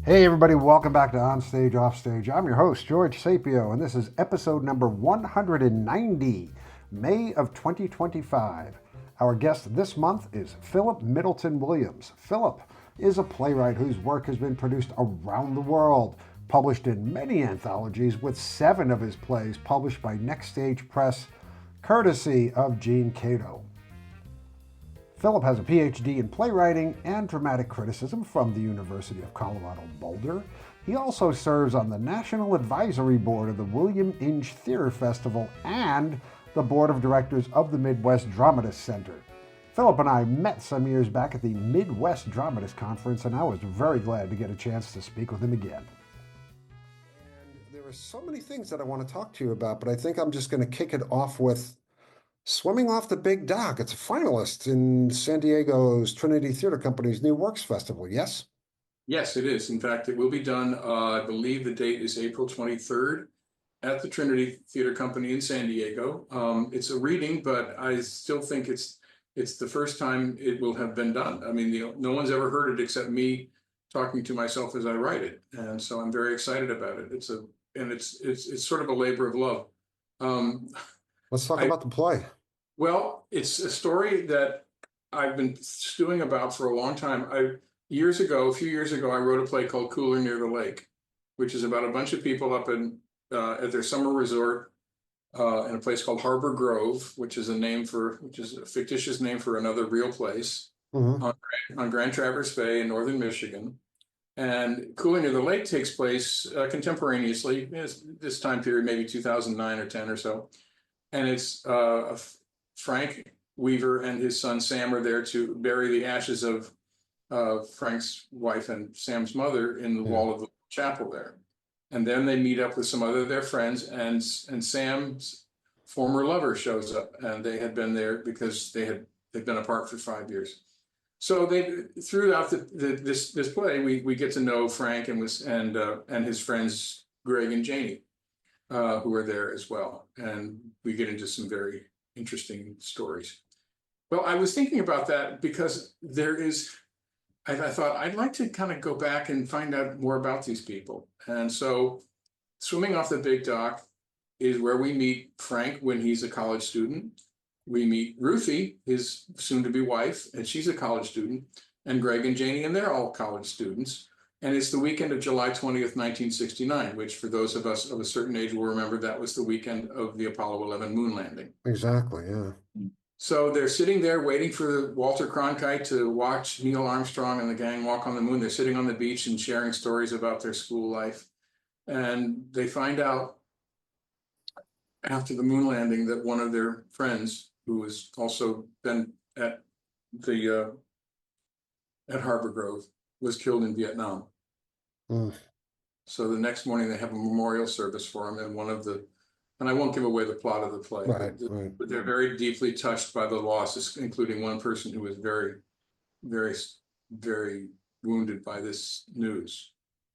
Hey everybody, welcome back to On Stage, Off Stage. I'm your host, George Sapio, and this is episode number 190, May of 2025. Our guest this month is Philip Middleton WIlliams. Philip is a playwright whose work has been produced around the world, published in many anthologies, with 7 of his plays published by Next Stage Press, courtesy of Gene Cato. Philip has a PhD in playwriting and dramatic criticism from the University of Colorado-Boulder. He also serves on the National Advisory Board of the William Inge Theatre Festival and the Board of Directors of the Midwest Dramatists Center. Philip and I met some years back at the Midwest Dramatists Conference, and I was very glad to get a chance to speak with him again. And there are so many things that I want to talk to you about, but I think I'm just going to kick it off with Swimming Off the Big Dock. It's a finalist in San Diego's Trinity Theater Company's New Works Festival, yes? Yes, it is. In fact, it will be done, I believe the date is April 23rd at the Trinity Theater Company in San Diego. It's a reading, but I still think it's the first time it will have been done. I mean, no one's ever heard it except me talking to myself as I write it. And so I'm very excited about it. It's sort of a labor of love. Let's talk about the play. Well, it's a story that I've been stewing about for a long time. A few years ago, I wrote a play called Cooler Near the Lake, which is about a bunch of people up at their summer resort in a place called Harbor Grove, which is a fictitious name for another real place on Grand Traverse Bay in northern Michigan. And Cooler Near the Lake takes place contemporaneously, this time period, maybe 2009 or 10 or so. And it's Frank Weaver and his son Sam are there to bury the ashes of Frank's wife and Sam's mother in the wall of the chapel there. And then they meet up with some other of their friends, and Sam's former lover shows up, and they had been there because they'd been apart for 5 years. So throughout this play, we get to know Frank and his friends Greg and Janie, who are there as well, and we get into some very interesting stories. Well, I was thinking about that because I thought I'd like to kind of go back and find out more about these people. And so Swimming Off the Big Dock is where we meet Frank when he's a college student. We meet Ruthie, his soon-to-be wife, and she's a college student, and Greg and Janie, and they're all college students. And it's the weekend of July 20th, 1969, which for those of us of a certain age will remember that was the weekend of the Apollo 11 moon landing. Exactly, yeah. So they're sitting there waiting for Walter Cronkite to watch Neil Armstrong and the gang walk on the moon. They're sitting on the beach and sharing stories about their school life. And they find out after the moon landing that one of their friends, who has also been at Harbor Grove, was killed in Vietnam. So the next morning they have a memorial service for him, and I won't give away the plot of the play, but they're very deeply touched by the losses, including one person who was very, very, very wounded by this news.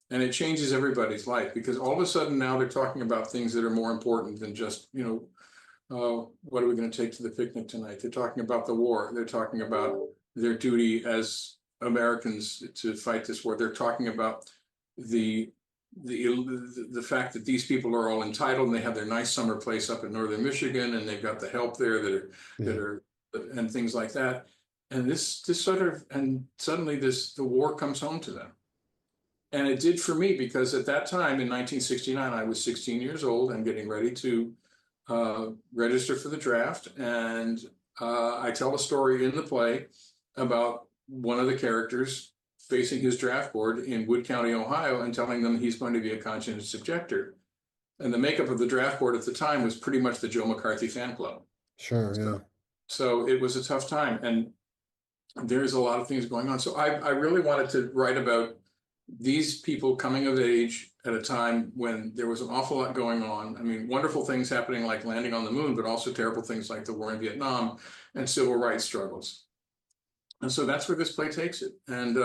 And it changes everybody's life because all of a sudden now they're talking about things that are more important than just, what are we going to take to the picnic tonight? They're talking about the war. They're talking about their duty as Americans to fight this war. They're talking about the fact that these people are all entitled and they have their nice summer place up in northern Michigan and they've got the help there that are and things like that. And suddenly the war comes home to them. And it did for me because at that time in 1969 I was 16 years old and getting ready to register for the draft, and I tell a story in the play about one of the characters facing his draft board in Wood County, Ohio, and telling them he's going to be a conscientious objector. And the makeup of the draft board at the time was pretty much the Joe McCarthy fan club. Sure, yeah. So it was a tough time, and there's a lot of things going on. So I really wanted to write about these people coming of age at a time when there was an awful lot going on. I mean, wonderful things happening like landing on the moon, but also terrible things like the war in Vietnam and civil rights struggles. And so that's where this play takes it. And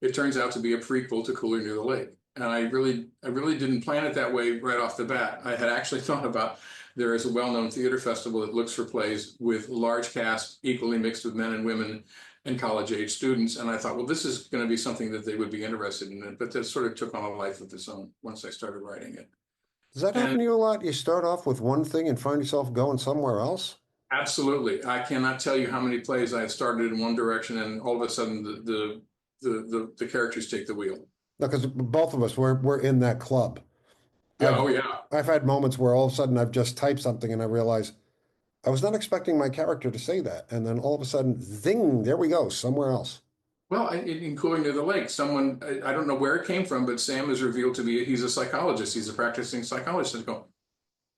it turns out to be a prequel to Cooler Near the Lake. And I really didn't plan it that way right off the bat. I had actually thought about, there is a well-known theater festival that looks for plays with large cast, equally mixed with men and women, and college age students. And I thought, well, this is going to be something that they would be interested in. But that sort of took on a life of its own once I started writing it. Does that happen And to you a lot? You start off with one thing and find yourself going somewhere else? absolutely, I cannot tell you how many plays I've started in one direction, and all of a sudden the characters take the wheel. No, because both of us we're in that club. Yeah, I've oh yeah. I've had moments where all of a sudden I've just typed something and I realize I was not expecting my character to say that, and then all of a sudden, zing, there we go, somewhere else. Well, in Cooling Near the Lake, someone, I don't know where it came from, but Sam is revealed to be, he's a psychologist. He's a practicing psychologist. And I go,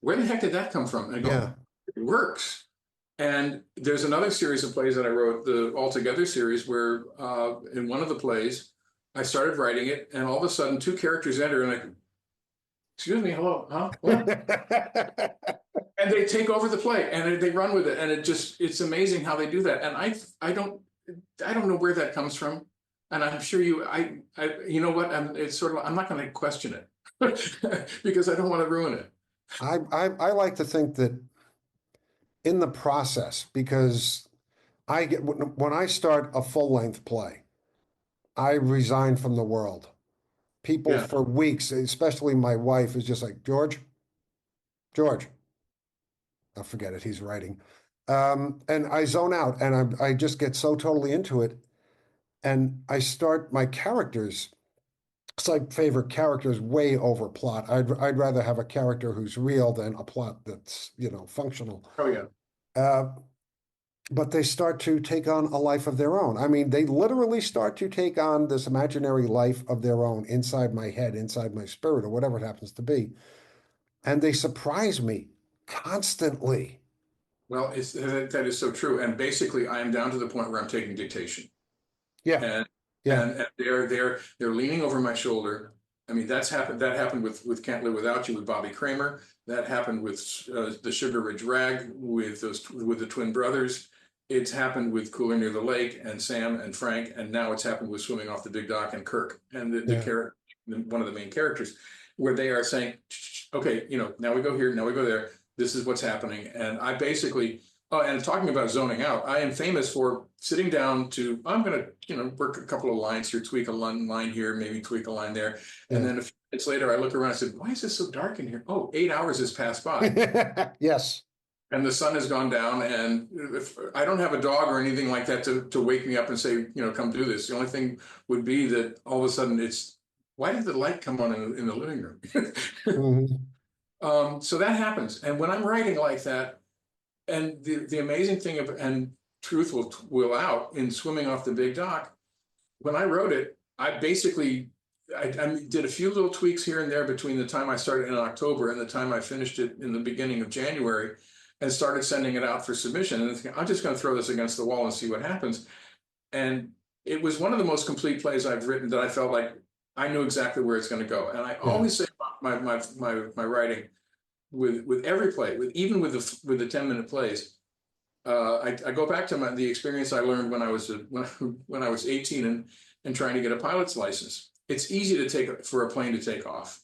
where the heck did that come from? And I go, Yeah. it works. And there's another series of plays that I wrote, the All Together series, where in one of the plays, I started writing it, and all of a sudden, two characters enter, and I go, excuse me, hello, huh? What? And they take over the play, and they run with it, and it's amazing how they do that. And I don't know where that comes from, and I'm sure you know what? It's sort of, I'm not going to question it because I don't want to ruin it. I like to think that in the process, because I get when I start a full-length play, I resign from the world. People Yeah. for weeks, especially my wife, is just like, George, I'll forget it, he's writing. And I zone out and I just get so totally into it. And I start my characters. It's like favorite characters way over plot. I'd rather have a character who's real than a plot that's, functional. Oh yeah. Uh, but they start to take on a life of their own. I mean, they literally start to take on this imaginary life of their own inside my head, inside my spirit, or whatever it happens to be. And they surprise me constantly. Well, that is so true. And basically, I am down to the point where I'm taking dictation, Yeah, and yeah, and they're leaning over my shoulder. I mean, that's happened. That happened with Can't Live Without You with Bobby Kramer. That happened with the Sugar Ridge Rag with the twin brothers. It's happened with Cooler Near the Lake and Sam and Frank, and now it's happened with Swimming Off the Big Dock and Kirk and yeah. one of the main characters, where they are saying, okay, now we go here, now we go there. This is what's happening, and I basically. Oh, and talking about zoning out, I am famous for sitting down to, I'm going to, work a couple of lines here, tweak a line here, maybe tweak a line there. And Yeah. then a few minutes later, I look around and said, why is this so dark in here? Oh, 8 hours has passed by. Yes. And the sun has gone down. And if I don't have a dog or anything like that to wake me up and say, come do this. The only thing would be that all of a sudden why did the light come on in the living room? Mhm. So that happens. And when I'm writing like that, and the amazing thing and truth will out in Swimming Off the Big Dock, when I wrote it, I basically I did a few little tweaks here and there between the time I started in October and the time I finished it in the beginning of January, and started sending it out for submission. And I'm just going to throw this against the wall and see what happens. And it was one of the most complete plays I've written that I felt like I knew exactly where it's going to go. And I always say about my writing, with every play, even with the 10-minute plays, I go back to the experience I learned when I was 18 and trying to get a pilot's license. It's easy for a plane to take off.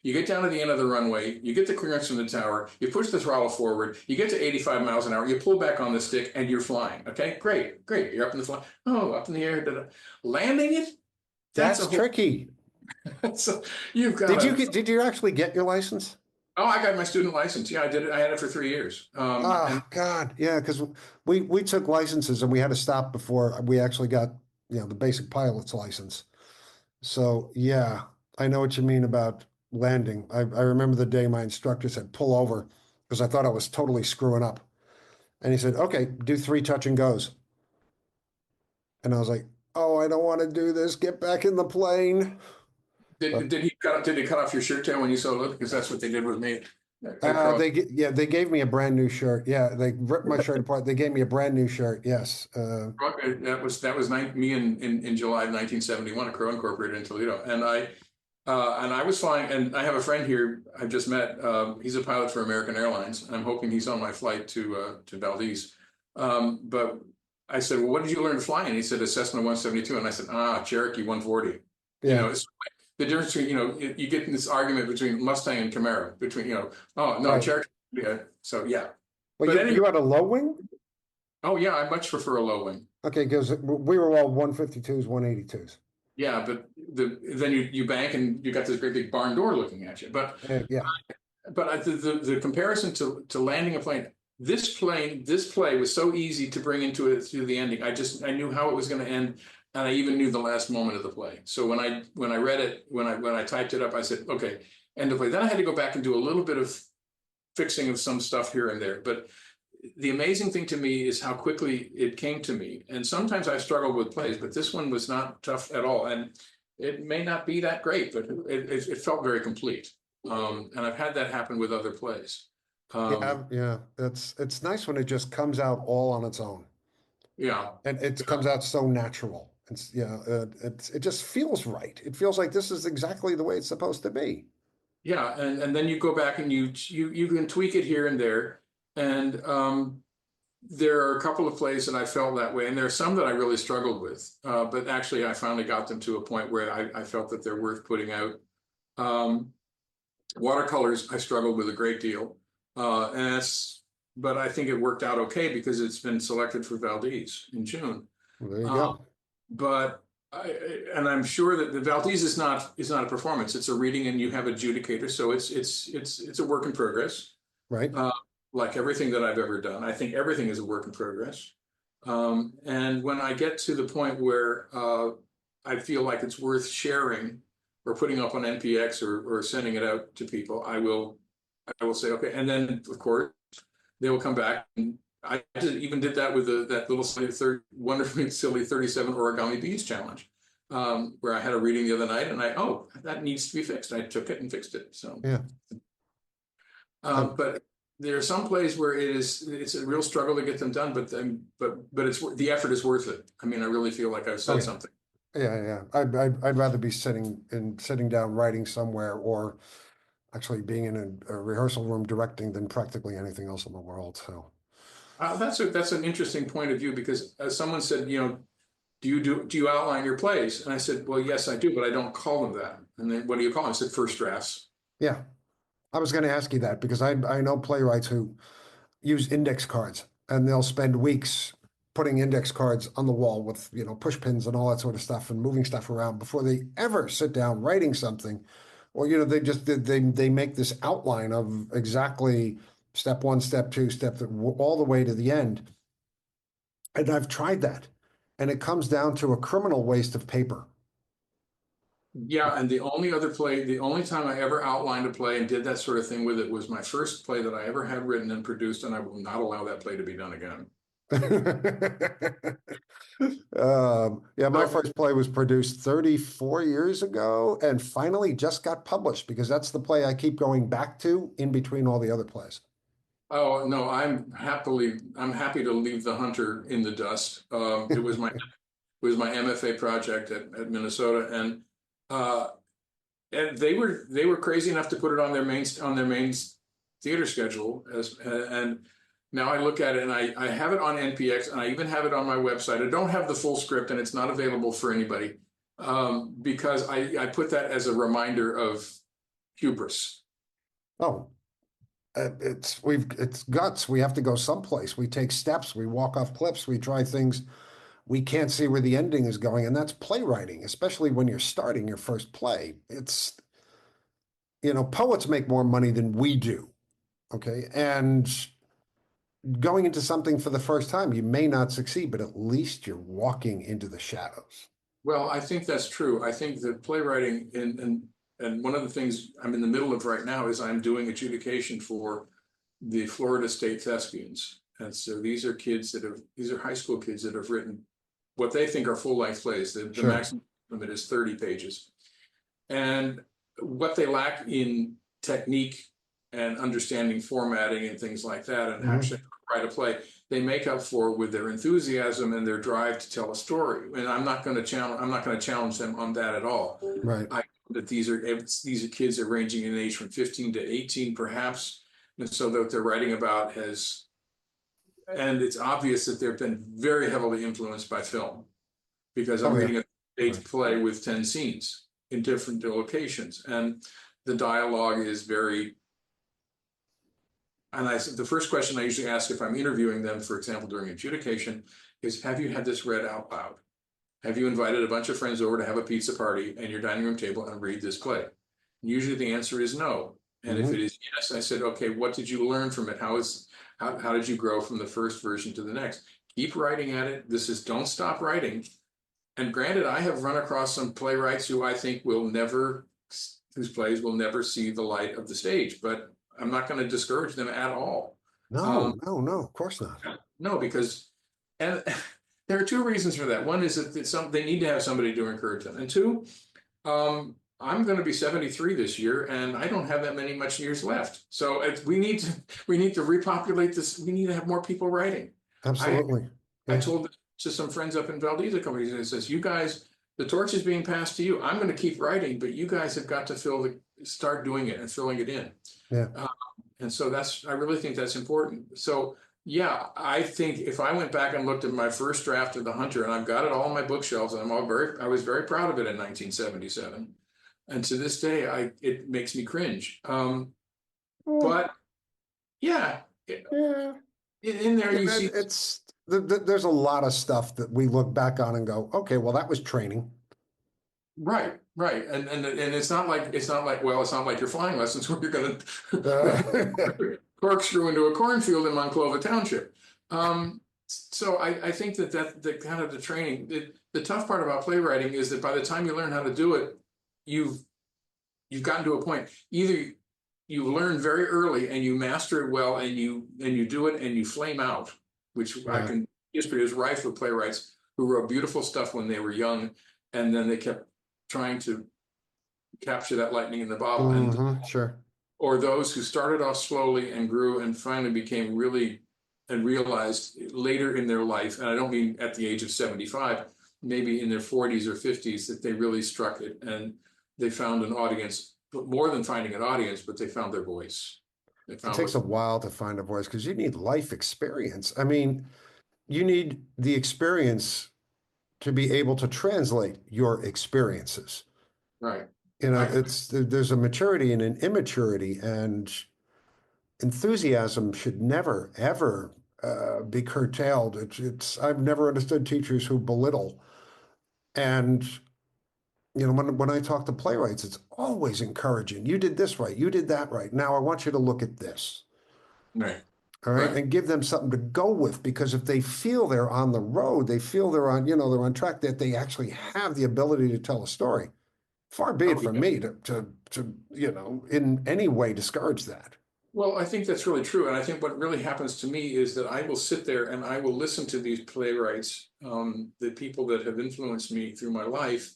You get down to the end of the runway, you get the clearance from the tower, you push the throttle forward, you get to 85 miles an hour, you pull back on the stick, and you're flying. Okay, great. You're up in the fly. Oh, up in the air. Landing it. That's tricky. So you've got. Did you actually get your license? Oh, I got my student license. Yeah, I did it. I had it for 3 years. God, yeah, because we took licenses and we had to stop before we actually got the basic pilot's license. So yeah, I know what you mean about landing. I remember the day my instructor said pull over because I thought I was totally screwing up, and he said, "Okay, do 3 touch and goes," and I was like, "Oh, I don't want to do this. Get back in the plane." Did he cut off your shirt tail when you soloed? Because that's what they did with me. They gave me a brand new shirt. Yeah, they ripped my shirt apart. They gave me a brand new shirt. Yes. That was me in July of 1971 at Crow Incorporated in Toledo, and I was flying. And I have a friend here I've just met. He's a pilot for American Airlines. I'm hoping he's on my flight to Valdez. But I said, well, what did you learn to fly? And he said a Cessna 172, and I said, Cherokee 140. Yeah. It's the difference between, you get in this argument between Mustang and Camaro, between, oh, no, Right. Cherokee. Yeah. So, yeah. Well, But you anyway, had a low wing? Oh yeah, I much prefer a low wing. Okay, because we were all 152s, 182s. Yeah, but then you bank and you got this great big barn door looking at you. Yeah. The comparison to landing a plane, this play was so easy to bring into it through the ending. I knew how it was going to end, and I even knew the last moment of the play. So when I read it, when I typed it up, I said, okay, end of play. Then I had to go back and do a little bit of fixing of some stuff here and there. But the amazing thing to me is how quickly it came to me. And sometimes I struggled with plays, but this one was not tough at all. And it may not be that great, but it felt very complete. And I've had that happen with other plays. Yeah, yeah. It's nice when it just comes out all on its own. Yeah, And it comes out so natural. It just feels right. It feels like this is exactly the way it's supposed to be. yeah, and then you go back and you can tweak it here and there, and there are a couple of plays that I felt that way, and there are some that I really struggled with. But actually, I finally got them to a point where I felt that they're worth putting out. Um, Watercolors, I struggled with a great deal, but I think it worked out okay because it's been selected for Valdez in June. Well, there you Uh, go. but and I'm sure that the Valdez is not a performance; it's a reading, and you have adjudicators, so it's a work in progress. Right? Uh, like everything that I've ever done, I think everything is a work in progress. And when I get to the point where I feel like it's worth sharing or putting up on NPX or sending it out to people, I will say okay. And then of course they will come back, and even did that with that little wonderfully silly 37 origami beads challenge, where I had a reading the other night, and that needs to be fixed. I took it and fixed it. So, Yeah. but there are some plays where it's a real struggle to get them done, but it's the effort is worth it. I mean, I really feel like I've said something. Yeah, yeah. I'd rather be sitting down writing somewhere or actually being in a rehearsal room directing than practically anything else in the world. So That's an interesting point of view because someone said, do you outline your plays? And I said, well, yes, I do, but I don't call them that. And then what do you call them? I said first drafts. yeah, I was going to ask you that because I know playwrights who use index cards and they'll spend weeks putting index cards on the wall with, push pins and all that sort of stuff and moving stuff around before they ever sit down writing something. Or, they make this outline of exactly step one, step two, all the way to the end. And I've tried that. And it comes down to a criminal waste of paper. Yeah, and the only time I ever outlined a play and did that sort of thing with it was my first play that I ever had written and produced, and I will not allow that play to be done again. Yeah, my So, first play was produced 34 years ago and finally just got published because that's the play I keep going back to in between all the other plays. oh no, I'm happy to leave the hunter in the dust. It was my MFA project at Minnesota, uh, and they were crazy enough to put it on their main theater schedule and now I look at it and I have it on NPX and I even have it on my website. I don't have the full script and it's not available for anybody because I put that as a reminder of hubris. Oh, it's guts. We have to go someplace. We take steps. We walk off cliffs. We try things. We can't see where the ending is going, and that's playwriting, especially when you're starting your first play. Poets make more money than we do. Okay, and going into something for the first time, you may not succeed, but at least you're walking into the shadows. Well, I think that's true. I think that playwriting and one of the things I'm in the middle of right now is I'm doing adjudication for the Florida State Thespians. And so these are high school kids that have written what they think are full-length plays. The Sure. maximum limit is 30 pages. And what they lack in technique and understanding formatting and things like that, and actually write a play, they make up for with their enthusiasm and their drive to tell a story. And I'm not going to challenge them on that at all. Right. I that these are kids that are ranging in age from 15 to 18, perhaps, and so that they're writing about and it's obvious that they've been very heavily influenced by film because I'm Oh, yeah. reading a stage play with 10 scenes in different locations, and the dialogue is very and the first question I usually ask if I'm interviewing them, for example, during adjudication, is, have you had this read out loud? Have you invited a bunch of friends over to have a pizza party and your dining room table and read this play? And usually the answer is no. And if it is yes, I said, okay, what did you learn from it? How did you grow from the first version to the next? Keep writing at it. Don't stop writing. And granted, I have run across some playwrights who I think whose plays will never see the light of the stage, but I'm not going to discourage them at all. No, of course not. No, because, and there are two reasons for that. One is that they need to have somebody to encourage them. And two, I'm going to be 73 this year, and I don't have that much years left. So we need to repopulate this. We need to have more people writing. Absolutely. I told to some friends up in Valdez a couple of years ago, it says, you guys, the torch is being passed to you. I'm going to keep writing, but you guys have got to start doing it and filling it in. Yeah. And so I really think that's important. So yeah, I think if I went back and looked at my first draft of The Hunter, and I've got it all on my bookshelves, and I was very proud of it in 1977. And to this day, it makes me cringe. But yeah, in there you see there's a lot of stuff that we look back on and go, okay, well, that was training. Right. And it's not like your flying lessons where you're going to corkscrew into a cornfield in Monclova Township. So I think that the kind of the training, the tough part about playwriting is that by the time you learn how to do it, you've gotten to a point. Either you learn very early and you master it well, and you do it and you flame out, which history is rife with playwrights who wrote beautiful stuff when they were young, and then they kept trying to capture that lightning in the bottle. Sure. Or those who started off slowly and grew and finally became really and realized later in their life, and I don't mean at the age of 75, maybe in their 40s or 50s, that they really struck it and they found an audience, but more than finding an audience, but they found their voice. It takes a while to find a voice because you need life experience. I mean, you need the experience to be able to translate your experiences. Right. There's a maturity and an immaturity, and enthusiasm should never, ever be curtailed. I've never understood teachers who belittle. And, when I talk to playwrights, it's always encouraging. You did this right. You did that right. Now I want you to look at this. Right. All right. And give them something to go with, because if they feel they're on the road, they feel they're on track, that they actually have the ability to tell a story. Far be it from me to in any way discourage that. Well, I think that's really true. And I think what really happens to me is that I will sit there and I will listen to these playwrights, the people that have influenced me through my life.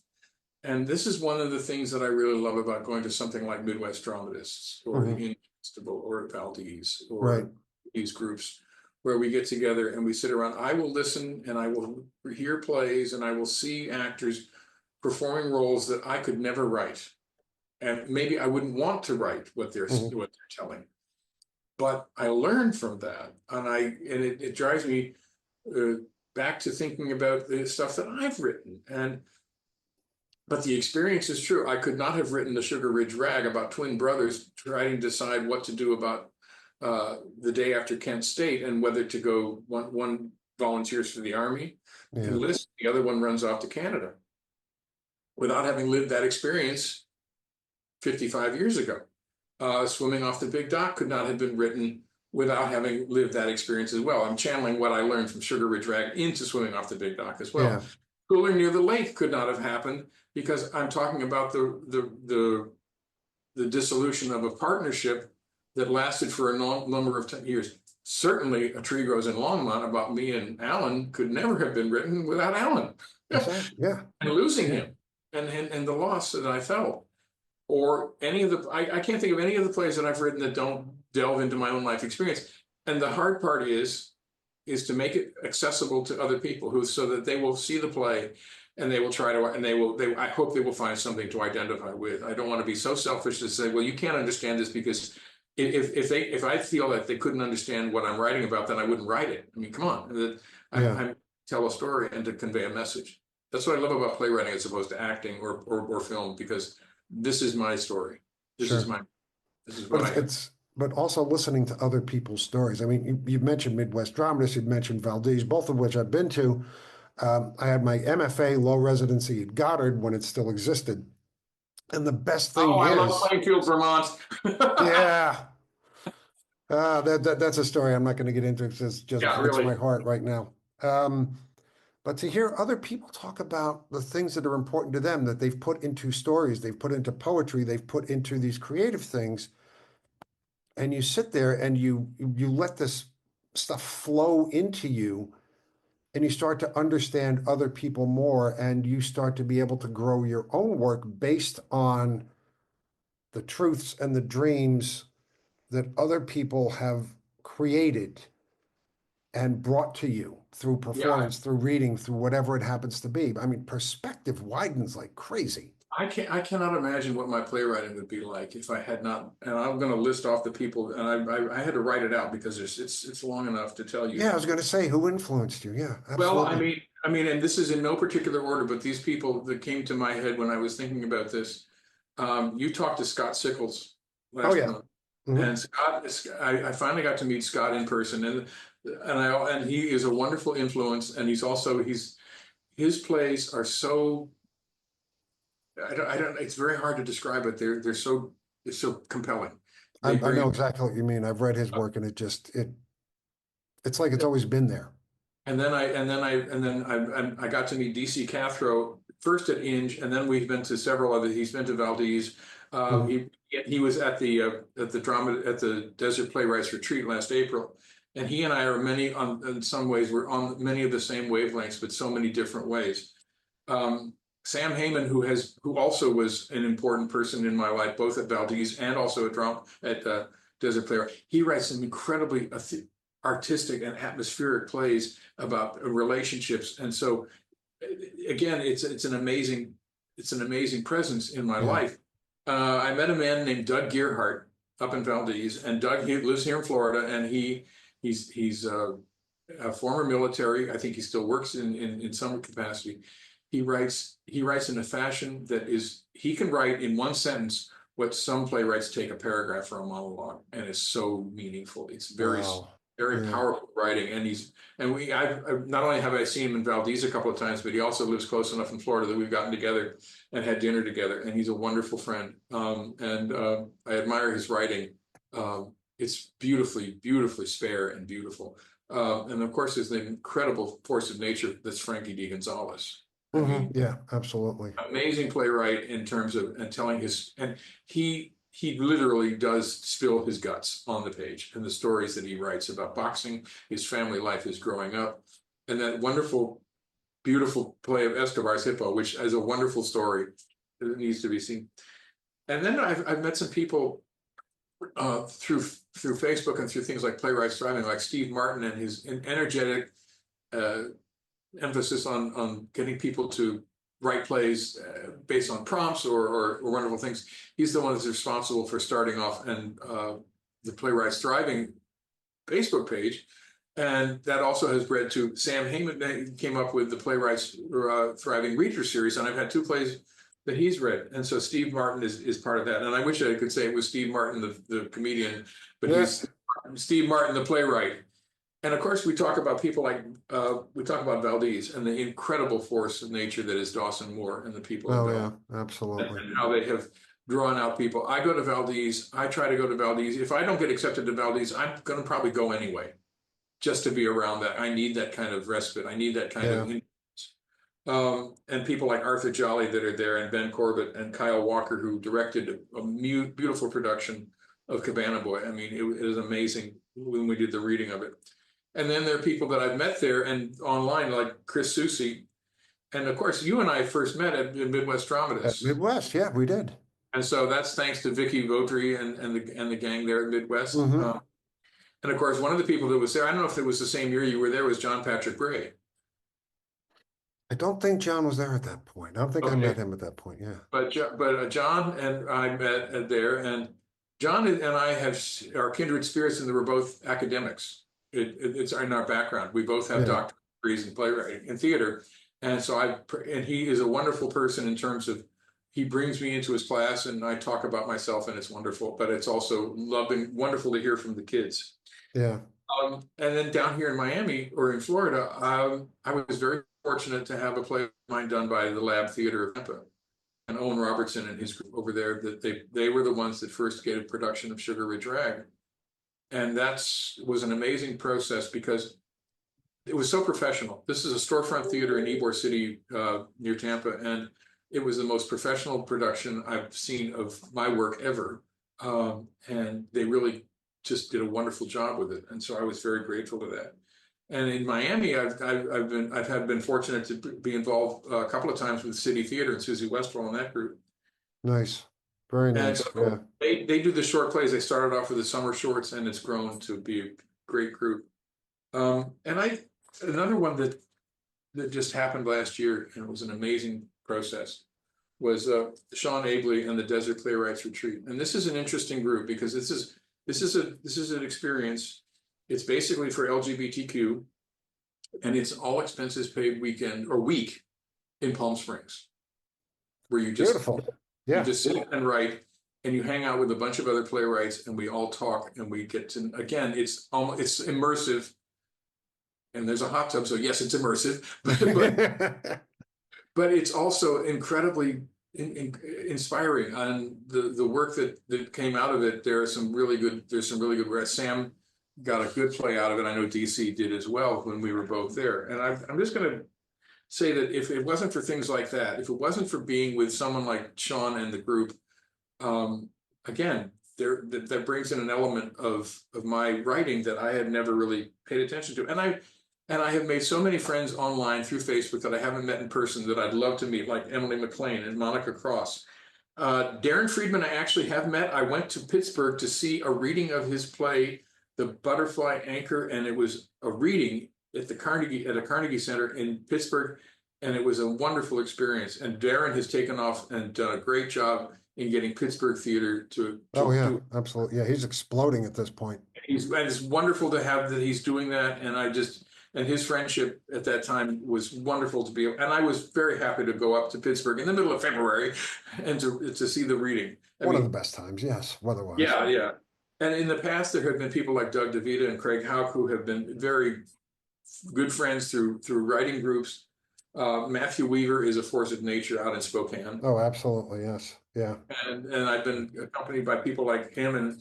And this is one of the things that I really love about going to something like Midwest Dramatists or the Inge Festival or Valdez or these groups where we get together and we sit around. I will listen and I will hear plays and I will see actors performing roles that I could never write. And maybe I wouldn't want to write what they're telling. But I learned from that, and it drives me back to thinking about the stuff that I've written. But the experience is true. I could not have written the Sugar Ridge Rag about twin brothers trying to decide what to do about the day after Kent State and whether to go. One volunteers for the Army, enlists, the other one runs off to Canada, without having lived that experience 55 years ago. Swimming Off the Big Dock could not have been written without having lived that experience as well. I'm channeling what I learned from Sugar Ridge Rag into Swimming Off the Big Dock as well. Yeah. Cooler Near the Lake could not have happened because I'm talking about the dissolution of a partnership that lasted for a number of years. Certainly, A Tree Grows in Longmont about me and Alan could never have been written without Alan. Yeah. And losing him and the loss that I felt. Or any of I can't think of any of the plays that I've written that don't delve into my own life experience. And the hard part is to make it accessible to other people so that they will see the play and they will try to, and I hope they will find something to identify with. I don't want to be so selfish to say, well, you can't understand this because if I feel that they couldn't understand what I'm writing about, then I wouldn't write it. I mean, come on, I tell a story and to convey a message. That's what I love about playwriting as opposed to acting or film, because this is my story. This is what but also listening to other people's stories. I mean, you've mentioned Midwest Dramatists, you've mentioned Valdez, both of which I've been to. I had my MFA low residency at Goddard when it still existed. And the best Oh, thing I love is, Plainfield, Vermont. yeah, that's a story I'm not going to get into because it just Yeah, breaks my really. heart right now. Um, but to hear other people talk about the things that are important to them that they've put into stories, they've put into poetry, they've put into these creative things, and you sit there and you let this stuff flow into you, and you start to understand other people more, and you start to be able to grow your own work based on the truths and the dreams that other people have created and brought to you through Yeah, performance, through reading, through whatever it happens to be. I mean, perspective widens like crazy. I cannot imagine what my playwriting would be like if I had not. And I'm going to list off the people, and I had to write it out because it's long enough to tell you. Yeah, I was going to say, who influenced you? Yeah, Well, absolutely. and this is in no particular order, but these people that came to my head when I was thinking about this. You talked to Scott Sickles Oh, last yeah. month, Hmm. and I finally got to meet Scott in person, and he is a wonderful influence, and he's his plays are so I don't it's very hard to describe it. They're so compelling. They I bring know exactly what you mean. I've read his work and it's like it's always been there. I got to meet DC Cathro first at Inge, and then we've been to several other. He's been to Valdez. Mhm. He was at the Desert Playwrights Retreat last April, and he and I are in some ways we're on many of the same wavelengths, but so many different ways. Sam Heyman, who also was an important person in my life, both at Valdez and also at Desert Playwright. He writes some incredibly artistic and atmospheric plays about relationships, and so again, it's an amazing presence in my Yeah. life. I met a man named Doug Gearhart up in Valdez, and Doug he lives here in Florida, and he's a former military. I think he still works in some capacity. He writes in a fashion that is he can write in one sentence what some playwrights take a paragraph for a monologue, and it's so meaningful. It's Wow. very Yeah. powerful writing, I've not only have I seen him in Valdez a couple of times, but he also lives close enough in Florida that we've gotten together and had dinner together, and he's a wonderful friend. I admire his writing. It's beautifully spare and beautiful. And of course, there's the incredible force of nature that's Frankie D. Gonzalez. I mean, Yeah, absolutely. amazing playwright in terms of and telling and he literally does spill his guts on the page and the stories that he writes about boxing, his family life, his growing up, and that wonderful, beautiful play of Escobar's Hippo, which is a wonderful story that needs to be seen. And then I've met some people through Facebook and through things like Playwrights Thriving, like Steve Martin and his energetic uh, emphasis on getting people to write plays based on prompts or wonderful things. He's the one that's responsible for starting off and the Playwrights Thriving Facebook page. And that also has bred to Sam Heyman came up with the Playwrights Thriving Reader Series, and I've had two plays that he's read. And so Steve Martin is part of that. And I wish I could say it was Steve Martin, the comedian, but Yeah. he's Steve Martin, the playwright. And of course, we talk about people like we talk about Valdez and the incredible force of nature that is Dawson Moore and the people of Oh, Valdez yeah, absolutely. and how they have drawn out people. I go to Valdez. I try to go to Valdez. If I don't get accepted to Valdez, I'm going to probably go anyway, just to be around that. I need that kind of respite. I need that kind Yeah. of. And people like Arthur Jolly that are there, and Ben Corbett and Kyle Walker, who directed a beautiful production of Cabana Boy. I mean, it is amazing when we did the reading of it. And then there are people that I've met there and online, like Chris Susi. And of course, you and I first met at Midwest At Dramatists. Midwest, yeah, we did. And so that's thanks to Vicky Vaudry and the gang there at Midwest. Hmm. And of course, one of the people that was there, I don't know if it was the same year you were there, was John Patrick Gray. I don't think John was there at that point. I don't think I met Okay. him at that point. Yeah. But John and I met there, and John and I are kindred spirits, and they were both academics. It's in our background. We both have Yeah. doctorate degrees in playwriting and theater, and so and he is a wonderful person in terms of he brings me into his class and I talk about myself and it's wonderful, but it's also wonderful to hear from the kids. Yeah. And then down here in Miami or in Florida, I was very fortunate to have a play of mine done by the Lab Theater of Tampa, and Owen Robertson and his group over there. That they were the ones that first gave a production of Sugar Ridge Rag, and that was an amazing process because it was so professional. This is a storefront theater in Ybor City near Tampa, and it was the most professional production I've seen of my work ever. And they really just did a wonderful job with it, and so I was very grateful to that. And in Miami, I've been fortunate to be involved a couple of times with City Theater and Susie Westfall in that group. Nice. Very And nice. so Yeah. they do the short plays. They started off with the summer shorts, and it's grown to be a great group. And another one that just happened last year, and it was an amazing process, was Sean Abley and the Desert Playwrights Retreat. And this is an interesting group because this is an experience. It's basically for LGBTQ, and it's all expenses paid weekend or week in Palm Springs, where you just Beautiful. Yeah. you just sit and write, and you hang out with a bunch of other playwrights, and we all talk, and we get to, again, it's immersive, and there's a hot tub, so yes, it's immersive, but it's also incredibly inspiring. And the work that came out of it, there's some really good work. Sam got a good play out of it. I know DC did as well when we were both there. And I'm just going to say that if it wasn't for things like that, if it wasn't for being with someone like Sean and the group, again, that brings in an element of my writing that I had never really paid attention to. And I have made so many friends online through Facebook that I haven't met in person that I'd love to meet, like Emily McLean and Monica Cross. Darren Friedman, I actually have met. I went to Pittsburgh to see a reading of his play, The Butterfly Anchor, and it was a reading at a Carnegie Center in Pittsburgh, and it was a wonderful experience. And Darren has taken off and done a great job in getting Pittsburgh theater to do. Absolutely. Yeah, he's exploding at this point. And it's wonderful to have that he's doing that, and his friendship at that time was wonderful to be, and I was very happy to go up to Pittsburgh in the middle of February and to see the reading. One of the best times, yes, weather-wise. Yeah. And in the past, there have been people like Doug DeVita and Craig Hauk who have been very good friends through writing groups. Matthew Weaver is a force of nature out in Spokane. Oh, absolutely, yes, yeah. And I've been accompanied by people like him, and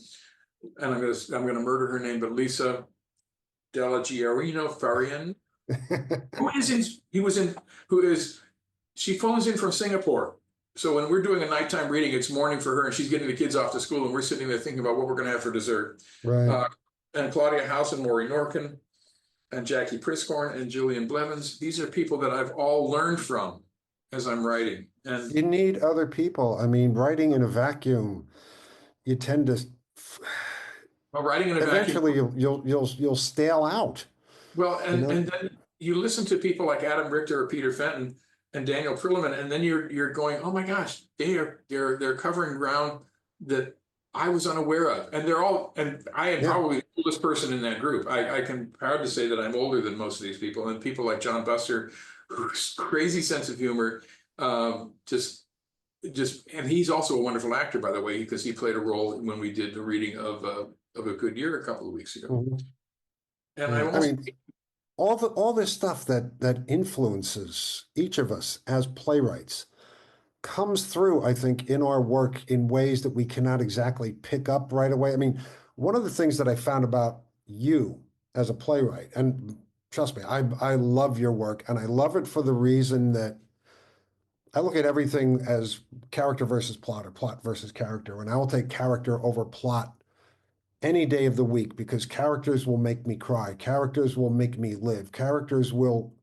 I'm gonna murder her name, but Lisa Della Giorino Farian, she phones in from Singapore. So when we're doing a nighttime reading, it's morning for her, and she's getting the kids off to school, and we're sitting there thinking about what we're going to have for dessert. Right. And Claudia House and Maury Norkin and Jackie Priscorn and Julian Blevins. These are people that I've all learned from as I'm writing. And you need other people. I mean, writing in a vacuum, you tend to writing in a eventually vacuum, you'll stale out. Well, and then you listen to people like Adam Richter or Peter Fenton and Daniel Perlman, and then you're going, oh my gosh, they're covering ground that I was unaware of, and I am probably the oldest person in that group. I can proud to say that I'm older than most of these people, and people like John Buster, who's crazy sense of humor, and he's also a wonderful actor, by the way, because he played a role when we did the reading of A Good Year a couple of weeks ago. Mm-hmm. And I mean, all this stuff that influences each of us as playwrights comes through, I think, in our work in ways that we cannot exactly pick up right away. I mean, one of the things that I found about you as a playwright, and trust me, I love your work, and I love it for the reason that I look at everything as character versus plot or plot versus character, and I will take character over plot any day of the week because characters will make me cry. Characters will make me live. Characters will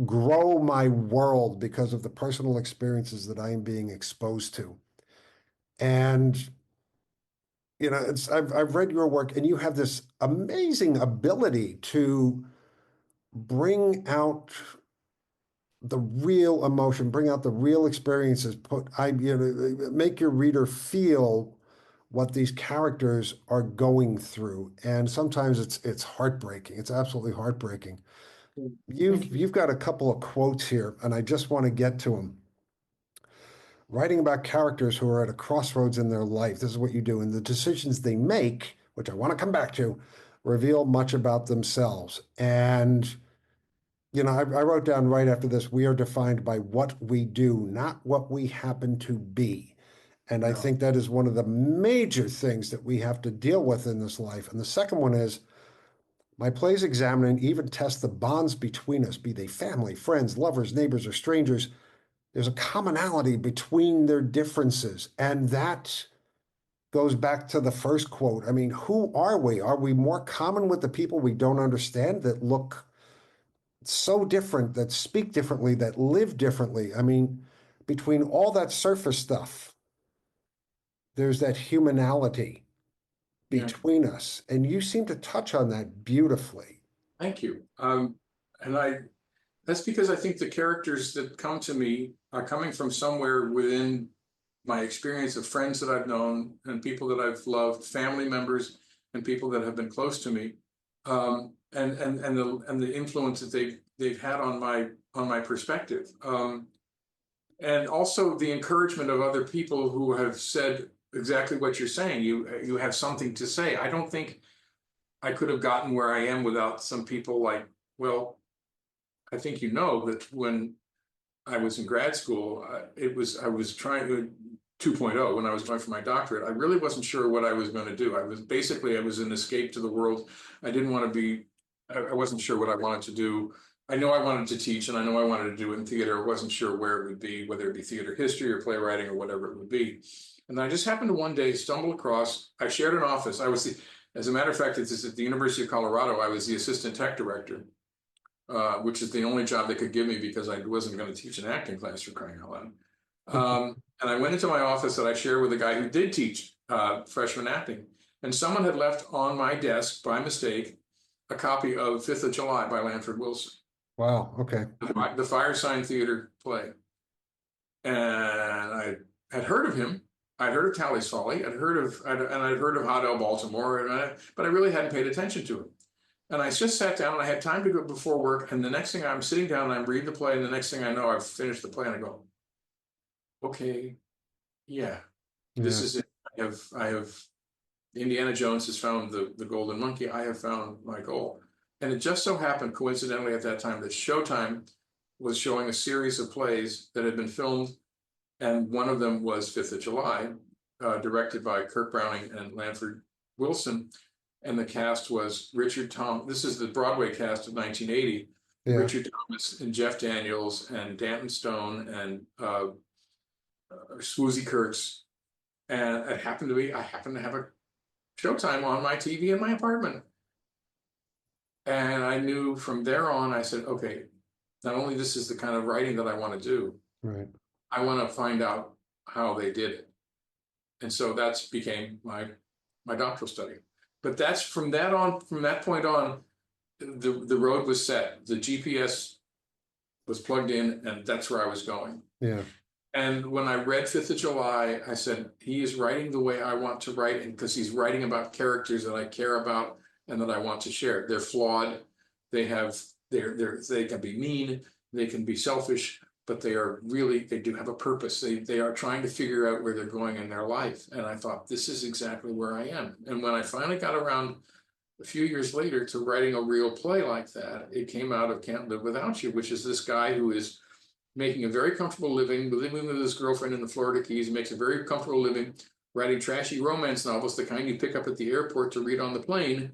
grow my world because of the personal experiences that I am being exposed to. And, you know, I've read your work, and you have this amazing ability to bring out the real emotion, bring out the real experiences, make your reader feel what these characters are going through. And sometimes it's heartbreaking. It's absolutely heartbreaking. You've got a couple of quotes here, and I just want to get to them. writing about characters who are at a crossroads in their life. This is what you do. And the decisions they make, which I want to come back to, reveal much about themselves. And, I wrote down right after this, we are defined by what we do, not what we happen to be. And I No. think that is one of the major things that we have to deal with in this life. And the second one is my plays examine and even test the bonds between us, be they family, friends, lovers, neighbors, or strangers. There's a commonality between their differences. And that goes back to the first quote. I mean, who are we? Are we more common with the people we don't understand that look so different, that speak differently, that live differently? I mean, between all that surface stuff, there's that humanality Yeah. between us. And you seem to touch on that beautifully. Thank you. And that's because I think the characters that come to me are coming from somewhere within my experience of friends that I've known and people that I've loved, family members and people that have been close to me, and the influence that they've had on my perspective, and also the encouragement of other people who have said exactly what you're saying. You have something to say. I don't think I could have gotten where I am without some people like, well, I think that when I was in grad school, I was trying to 2.0 when I was going for my doctorate. I really wasn't sure what I was going to do. I was an escape to the world. I didn't want to be, I wasn't sure what I wanted to do. I know I wanted to teach and I know I wanted to do it in theater. I wasn't sure where it would be, whether it be theater history or playwriting or whatever it would be. And I just happened to one day stumble across, I shared an office. As a matter of fact, it's at the University of Colorado. I was the assistant tech director, which is the only job they could give me because I wasn't going to teach an acting class, for crying out loud. And I went into my office that I shared with a guy who did teach freshman acting. And someone had left on my desk by mistake a copy of 5th of July by Lanford Wilson. Wow. Okay. The Firesign Theater play. And I had heard of him. I'd heard of Tally's Folly. I'd heard of Hot L Baltimore, but I really hadn't paid attention to him. And I just sat down and I had time to go before work. And the next thing I'm sitting down and I'm reading the play. And the next thing I know, I've finished the play and I go, okay, yeah, this is it. I have Indiana Jones has found the golden monkey. I have found my goal. And it just so happened, coincidentally, at that time, that Showtime was showing a series of plays that had been filmed. And one of them was 5th of July, directed by Kirk Browning and Lanford Wilson. And the cast was Richard Thomas. This is the Broadway cast of 1980. Yeah. Richard Thomas and Jeff Daniels and Danton Stone and Swoosie Kurtz. And I happened to have a Showtime on my TV in my apartment. And I knew from there on, I said, okay, not only this is the kind of writing that I want to do, right. I want to find out how they did it. And so that's became my doctoral study. But that's from that point on, the road was set. The GPS was plugged in and that's where I was going. Yeah. And when I read 5th of July, I said, he is writing the way I want to write, and because he's writing about characters that I care about and that I want to share. They're flawed. They can be mean, they can be selfish, but they do have a purpose. They are trying to figure out where they're going in their life. And I thought, this is exactly where I am. And when I finally got around a few years later to writing a real play like that, it came out of Can't Live Without You, which is this guy who is making a very comfortable living with his girlfriend in the Florida Keys. He makes a very comfortable living writing trashy romance novels, the kind you pick up at the airport to read on the plane,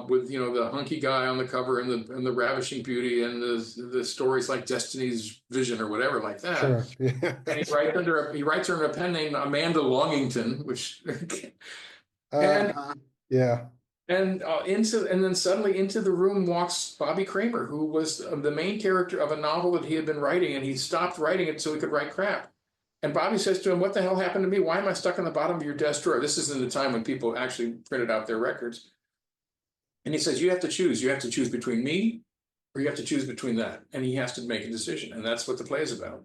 with the hunky guy on the cover and the ravishing beauty and the stories like Destiny's Vision or whatever like that. Sure. Yeah. And he writes under a pen name Amanda Longington, which yeah. And then suddenly into the room walks Bobby Kramer, who was the main character of a novel that he had been writing, and he stopped writing it so he could write crap. And Bobby says to him, "What the hell happened to me? Why am I stuck on the bottom of your desk drawer?" This is in the time when people actually printed out their records. And he says, "You have to choose. You have to choose between me, or you have to choose between that." And he has to make a decision, and that's what the play is about.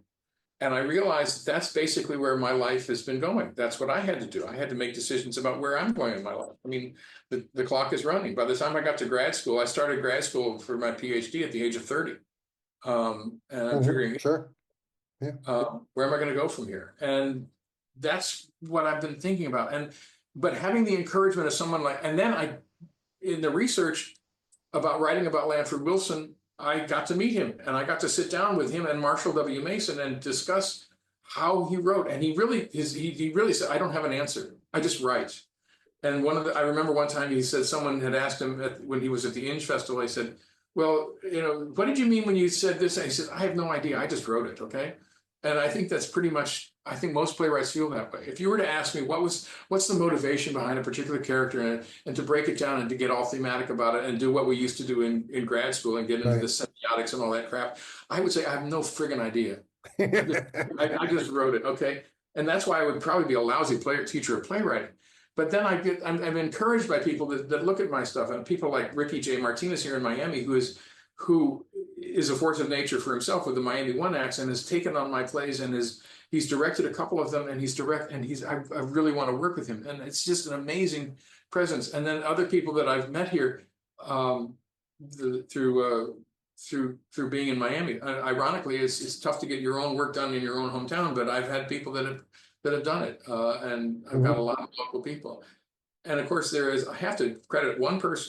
And I realized that's basically where my life has been going. That's what I had to do. I had to make decisions about where I'm going in my life. I mean, the clock is running. By the time I got to grad school, I started grad school for my PhD at the age of 30. And I'm figuring, sure. Yeah. Where am I going to go from here? And that's what I've been thinking about. But having the encouragement of someone like, and then in the research about writing about Lanford Wilson, I got to meet him and I got to sit down with him and Marshall W. Mason and discuss how he wrote. And he really said, I don't have an answer. I just write. And I remember one time he said, someone had asked him when he was at the Inge Festival, he said, well, what did you mean when you said this? And he said, I have no idea. I just wrote it. Okay. And I think that's pretty much, I think most playwrights feel that way. If you were to ask me what's the motivation behind a particular character and to break it down and to get all thematic about it and do what we used to do in grad school and get into the semiotics and all that crap, I would say I have no friggin' idea. I just wrote it. Okay. And that's why I would probably be a lousy teacher of playwriting. But then I'm encouraged by people that look at my stuff, and people like Ricky J. Martinez here in Miami, who is a force of nature for himself with the Miami One acts and has taken on my plays and he's directed a couple of them and I really want to work with him. And it's just an amazing presence. And then other people that I've met here through being in Miami. Ironically, it's tough to get your own work done in your own hometown, but I've had people that have done it. And I've got a lot of local people. And of course I have to credit